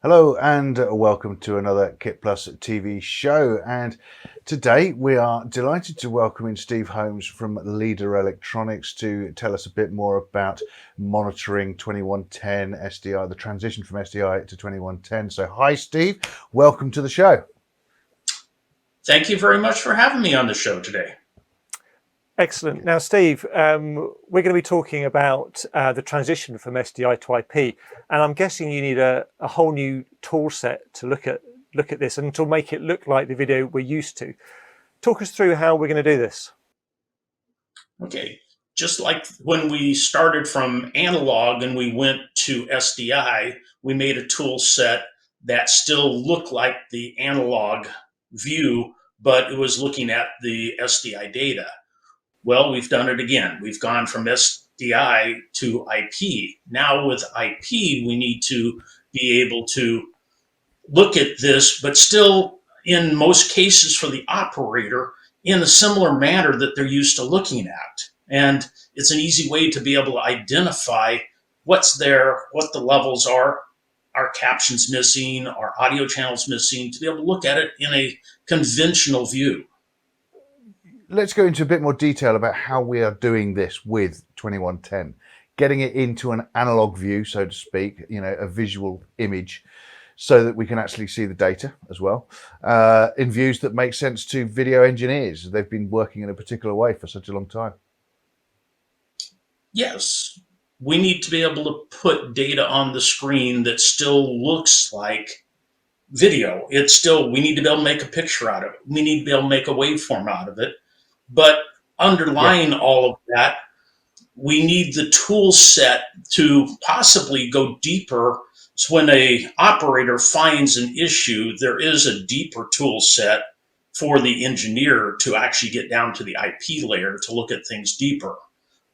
Hello and welcome to another KitPlus TV show. And today we are delighted to welcome in Steve Holmes from Leader Electronics to tell us a bit more about monitoring 2110 SDI, the transition from SDI to 2110. So hi Steve, welcome to the show. Thank you very much for having me on the show today. Excellent. Now, Steve, we're going to be talking about the transition from SDI to IP, and I'm guessing you need a whole new tool set to look at this and to make it look like the video we're used to. Talk us through how we're going to do this. Okay, just like when we started from analog and we went to SDI, we made a tool set that still looked like the analog view, but it was looking at the SDI data. Well, we've done it again. We've gone from SDI to IP. Now with IP, we need to be able to look at this, but still, in most cases for the operator, in a similar manner that they're used to looking at. And it's an easy way to be able to identify what's there, what the levels are captions missing, our audio channels missing, to be able to look at it in a conventional view. Let's go into a bit more detail about how we are doing this with 2110, getting it into an analog view, so to speak, a visual image, so that we can actually see the data as well, in views that make sense to video engineers. They've been working in a particular way for such a long time. Yes, we need to be able to put data on the screen that still looks like video. We need to be able to make a picture out of it. We need to be able to make a waveform out of it. But underlying all of that, we need the tool set to possibly go deeper. So when an operator finds an issue, there is a deeper tool set for the engineer to actually get down to the IP layer to look at things deeper,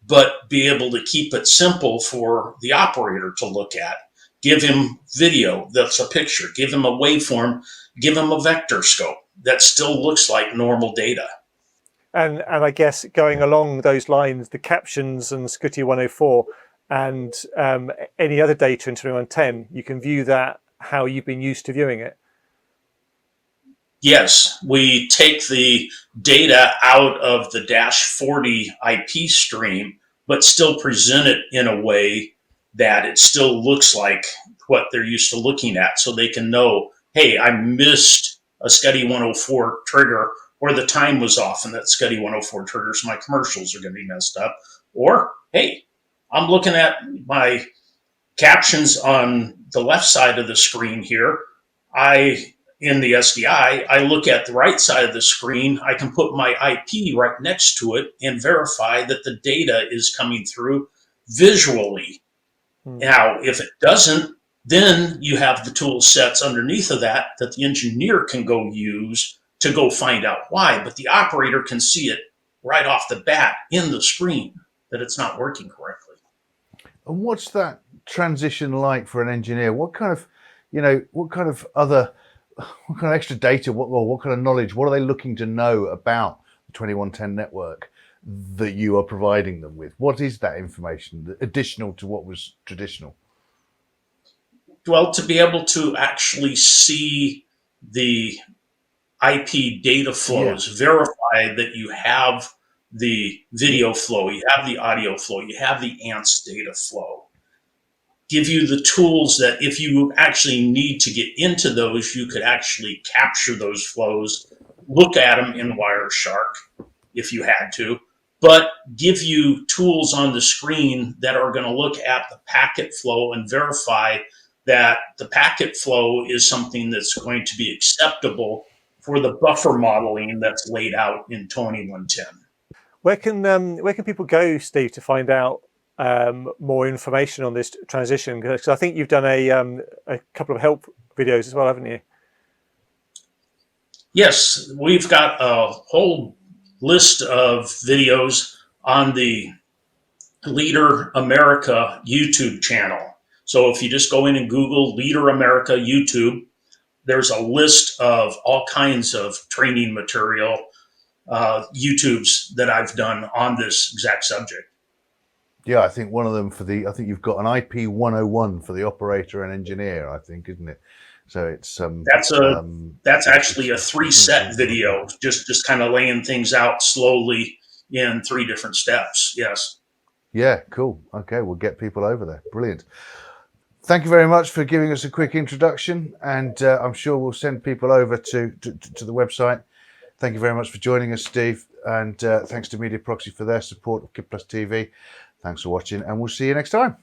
but be able to keep it simple for the operator to look at. Give him video that's a picture, give him a waveform, give him a vector scope that still looks like normal data. And I guess going along those lines, the captions and SCTI 104 and any other data in 2110, you can view that how you've been used to viewing it. Yes, we take the data out of the -40 IP stream, but still present it in a way that it still looks like what they're used to looking at, so they can know, hey, I missed a SCTI 104 trigger, or the time was off in that SCTI 104 trigger, so my commercials are going to be messed up. Or, hey, I'm looking at my captions on the left side of the screen here. In the SDI, I look at the right side of the screen. I can put my IP right next to it and verify that the data is coming through visually. Now, if it doesn't, then you have the tool sets underneath of that the engineer can go use to go find out why, but the operator can see it right off the bat in the screen that it's not working correctly. And what's that transition like for an engineer? What kind of extra data, what kind of knowledge, what are they looking to know about the 2110 network that you are providing them with? What is that information additional to what was traditional? Well, to be able to actually see the IP data flows, verify that you have the video flow, you have the audio flow, you have the ANTS data flow. Give you the tools that if you actually need to get into those, you could actually capture those flows, look at them in Wireshark if you had to, but give you tools on the screen that are going to look at the packet flow and verify that the packet flow is something that's going to be acceptable for the buffer modeling that's laid out in 2110. Where can people go, Steve, to find out more information on this transition? Because I think you've done a couple of help videos as well, haven't you? Yes, we've got a whole list of videos on the Leader America YouTube channel. So if you just go in and Google Leader America YouTube, there's a list of all kinds of training material, YouTubes that I've done on this exact subject. Yeah, I think one of them I think you've got an IP 101 for the operator and engineer, I think, isn't it? So it's that's actually a 3-set video, just kind of laying things out slowly in 3 different steps. Yes. Yeah, cool. Okay, we'll get people over there. Brilliant. Thank you very much for giving us a quick introduction, and I'm sure we'll send people over to the website. Thank you very much for joining us, Steve, and thanks to Media Proxy for their support of KitPlus TV. Thanks for watching, and we'll see you next time.